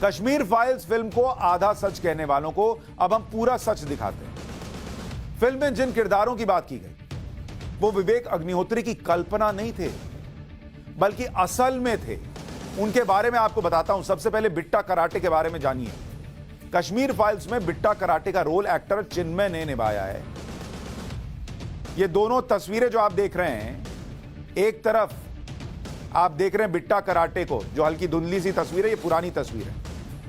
Kashmir files film को आधा सच कहने वालों को अब हम पूरा सच दिखाते हैं। फिल्म में जिन किरदारों की बात की गई वो विवेक अग्निहोत्री की कल्पना नहीं थे, बल्कि असल में थे। उनके बारे में आपको बताता हूं। सबसे पहले बिट्टा कराटे के बारे में जानिए। कश्मीर फाइल्स में बिट्टा कराटे का रोल एक्टर चिन्मय ने निभाया है। ये दोनों तस्वीरें जो आप देख रहे हैं, एक तरफ आप देख रहे हैं बिट्टा कराटे को, जो हल्की धुंधली सी तस्वीर है, ये पुरानी तस्वीर है,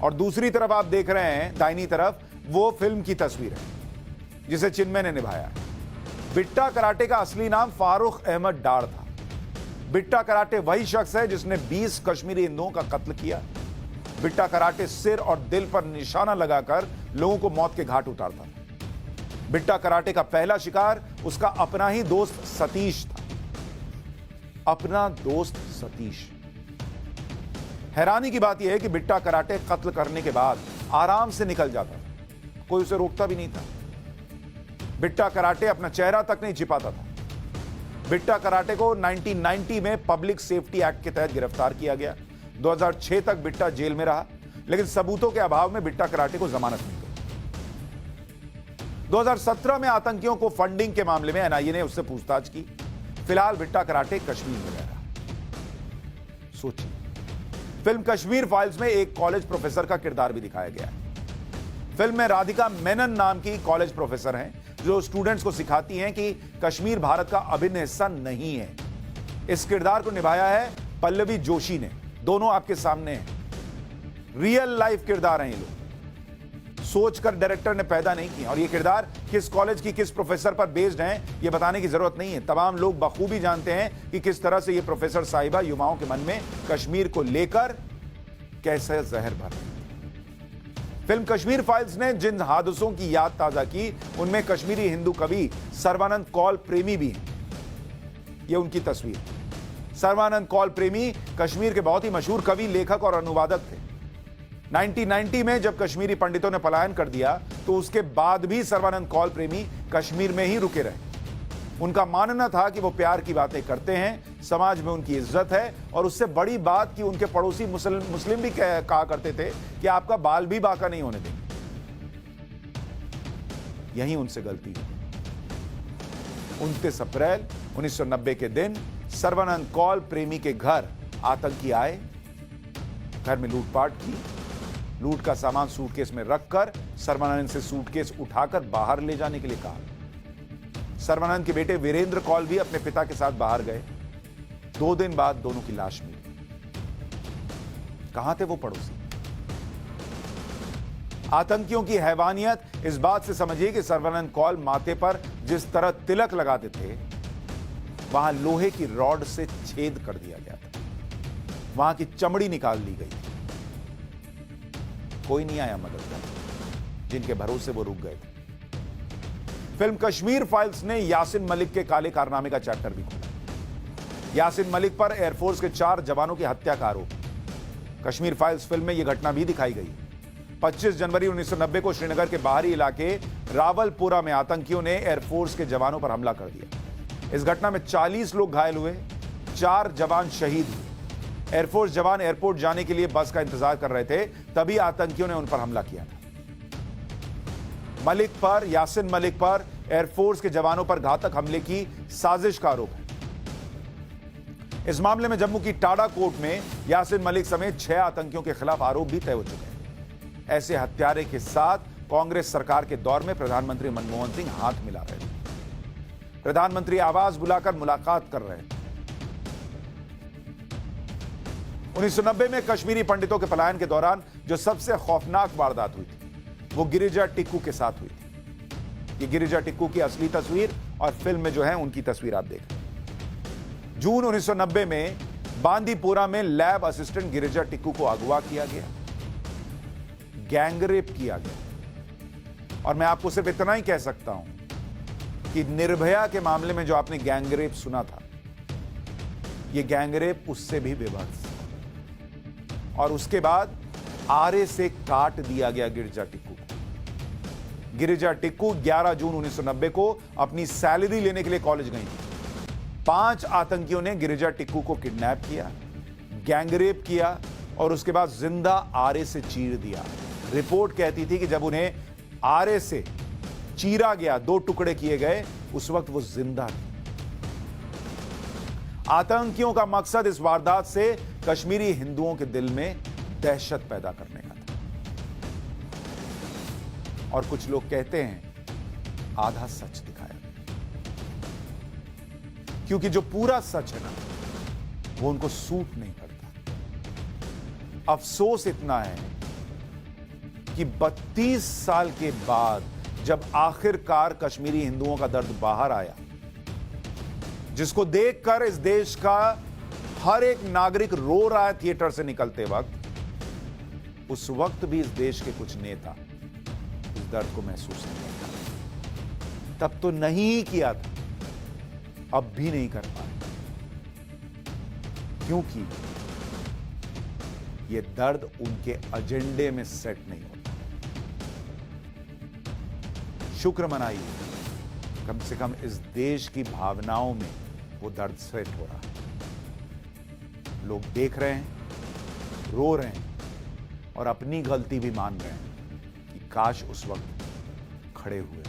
और दूसरी तरफ आप देख रहे हैं दाहिनी तरफ, वो फिल्म की तस्वीर है जिसे चिन्मय ने निभाया है। बिट्टा कराटे का असली नाम फारूक अहमद डार था। बिट्टा कराटे वही शख्स है जिसने 20 कश्मीरी हिंदुओं का कत्ल किया। बिट्टा कराटे सिर और दिल पर निशाना लगाकर लोगों को मौत के घाट उतारता था। बिट्टा कराटे का पहला शिकार उसका अपना ही दोस्त सतीश था। अपना दोस्त सतीश। हैरानी की बात यह है कि बिट्टा कराटे कत्ल करने के बाद आराम से निकल जाता था, कोई उसे रोकता भी नहीं था। बिट्टा कराटे अपना चेहरा तक नहीं छिपाता था। बिट्टा कराटे को 1990 में पब्लिक सेफ्टी एक्ट के तहत गिरफ्तार किया गया। 2006 तक बिट्टा जेल में रहा, लेकिन सबूतों के अभाव में बिट्टा कराटे को जमानत मिल गई। 2017 में आतंकियों को फंडिंग के मामले में एनआईए ने उससे पूछताछ की। फिलहाल बिट्टा कराटे कश्मीर में रह रहा। सोचिए, फिल्म कश्मीर फाइल्स में एक कॉलेज प्रोफेसर का किरदार भी दिखाया गया है। फिल्म में राधिका मेनन नाम की कॉलेज प्रोफेसर हैं जो स्टूडेंट्स को सिखाती हैं कि कश्मीर भारत का अभिन्न हिस्सा नहीं है। इस किरदार को निभाया है पल्लवी जोशी ने। दोनों आपके सामने हैं। रियल लाइफ किरदार हैं ये लोग, सोचकर डायरेक्टर ने पैदा नहीं किया। और ये किरदार किस कॉलेज की किस प्रोफेसर पर बेस्ड हैं ये बताने की जरूरत नहीं है। तमाम लोग बखूबी जानते हैं कि किस तरह से ये प्रोफेसर साहिबा युवाओं के मन में कश्मीर को लेकर कैसे जहर भर रही। फिल्म कश्मीर फाइल्स ने जिन हादसों की याद ताजा की, उनमें कश्मीरी हिंदू कवि सर्बानंद कौल प्रेमी भी हैं। ये उनकी तस्वीर। सर्बानंद कौल प्रेमी कश्मीर के बहुत ही मशहूर कवि, लेखक और अनुवादक थे। 1990 में जब कश्मीरी पंडितों ने पलायन कर दिया तो उसके बाद भी सर्बानंद कौल प्रेमी कश्मीर में ही रुके रहे। उनका मानना था कि वो प्यार की बातें करते हैं, समाज में उनकी इज्जत है, और उससे बड़ी बात कि उनके पड़ोसी मुस्लिम भी कहा करते थे कि आपका बाल भी बाका नहीं होने देंगे। यही उनसे गलती है। 29 अप्रैल 1990 के दिन सर्बानंद कौल प्रेमी के घर आतंकी आए। घर में लूटपाट की। लूट का सामान सूटकेस में रखकर सर्बानंद से सूटकेस उठाकर बाहर ले जाने के लिए कहा। सर्बानंद के बेटे वीरेंद्र कौल भी अपने पिता के साथ बाहर गए। 2 दिन बाद दोनों की लाश मिली। कहां थे वो पड़ोसी? आतंकियों की हैवानियत इस बात से समझिए कि सर्बानंद कौल माथे पर जिस तरह तिलक लगाते थे, वहां लोहे की रॉड से छेद कर दिया गया था। वहां की चमड़ी निकाल ली गई थी। कोई नहीं आया मदद करने, जिनके भरोसे वो रुक गए थे। फिल्म कश्मीर फाइल्स ने यासिन मलिक के काले कारनामे का चैप्टर भी खोला। यासिन मलिक पर एयरफोर्स के 4 जवानों की हत्या का आरोप। कश्मीर फाइल्स फिल्म में यह घटना भी दिखाई गई। 25 जनवरी 1990 को श्रीनगर के बाहरी इलाके रावलपोरा में आतंकियों ने एयरफोर्स के जवानों पर हमला कर दिया। इस घटना में 40 लोग घायल हुए, 4 जवान शहीद हुए। एयरफोर्स जवान एयरपोर्ट जाने के लिए बस का इंतजार कर रहे थे, तभी आतंकियों ने उन पर हमला किया था। यासिन मलिक पर एयरफोर्स के जवानों पर घातक हमले की साजिश का आरोप है। इस मामले में जम्मू की टाडा कोर्ट में यासिन मलिक समेत 6 आतंकियों के खिलाफ आरोप भी तय हो चुके हैं। ऐसे हत्यारे के साथ कांग्रेस सरकार के दौर में प्रधानमंत्री मनमोहन सिंह हाथ मिला रहे थे। प्रधानमंत्री आवाज बुलाकर मुलाकात कर रहे थे। 1990 में कश्मीरी पंडितों के पलायन के दौरान जो सबसे खौफनाक वारदात हुई थी, वो गिरिजा टिक्कू के साथ हुई थी। ये गिरिजा टिक्कू की असली तस्वीर और फिल्म में जो है उनकी तस्वीर आप देख रहे हैं। जून 1990 में बांदीपोरा में लैब असिस्टेंट गिरिजा टिक्कू को अगवा किया गया, गैंगरेप किया गया। और मैं आपको सिर्फ इतना ही कह सकता हूं कि निर्भया के मामले में जो आपने गैंगरेप सुना था, यह गैंगरेप उससे भी बेभत्स। और उसके बाद आरे से काट दिया गया गिरिजा टिक्कू को। गिरिजा टिक्कू 11 जून 1990 को अपनी सैलरी लेने के लिए कॉलेज गई। 5 आतंकियों ने गिरिजा टिक्कू को किडनैप किया, गैंगरेप किया और उसके बाद जिंदा आरे से चीर दिया। रिपोर्ट कहती थी कि जब उन्हें आरे से चीरा गया, 2 टुकड़े किए गए, उस वक्त वो जिंदा थी। आतंकियों का मकसद इस वारदात से कश्मीरी हिंदुओं के दिल में दहशत पैदा करने का था। और कुछ लोग कहते हैं आधा सच दिखाया, क्योंकि जो पूरा सच है ना, वो उनको सूट नहीं करता। अफसोस इतना है कि 32 साल के बाद जब आखिरकार कश्मीरी हिंदुओं का दर्द बाहर आया, जिसको देखकर इस देश का हर एक नागरिक रो रहा है थिएटर से निकलते वक्त, उस वक्त भी इस देश के कुछ नेता इस दर्द को महसूस नहीं करता। तब तो नहीं किया था, अब भी नहीं कर पाए, क्योंकि यह दर्द उनके एजेंडे में सेट नहीं होता। शुक्र मनाइए, कम से कम इस देश की भावनाओं में वो दर्द सेट हो रहा है। लोग देख रहे हैं, रो रहे हैं और अपनी गलती भी मान रहे हैं कि काश उस वक्त खड़े हुए।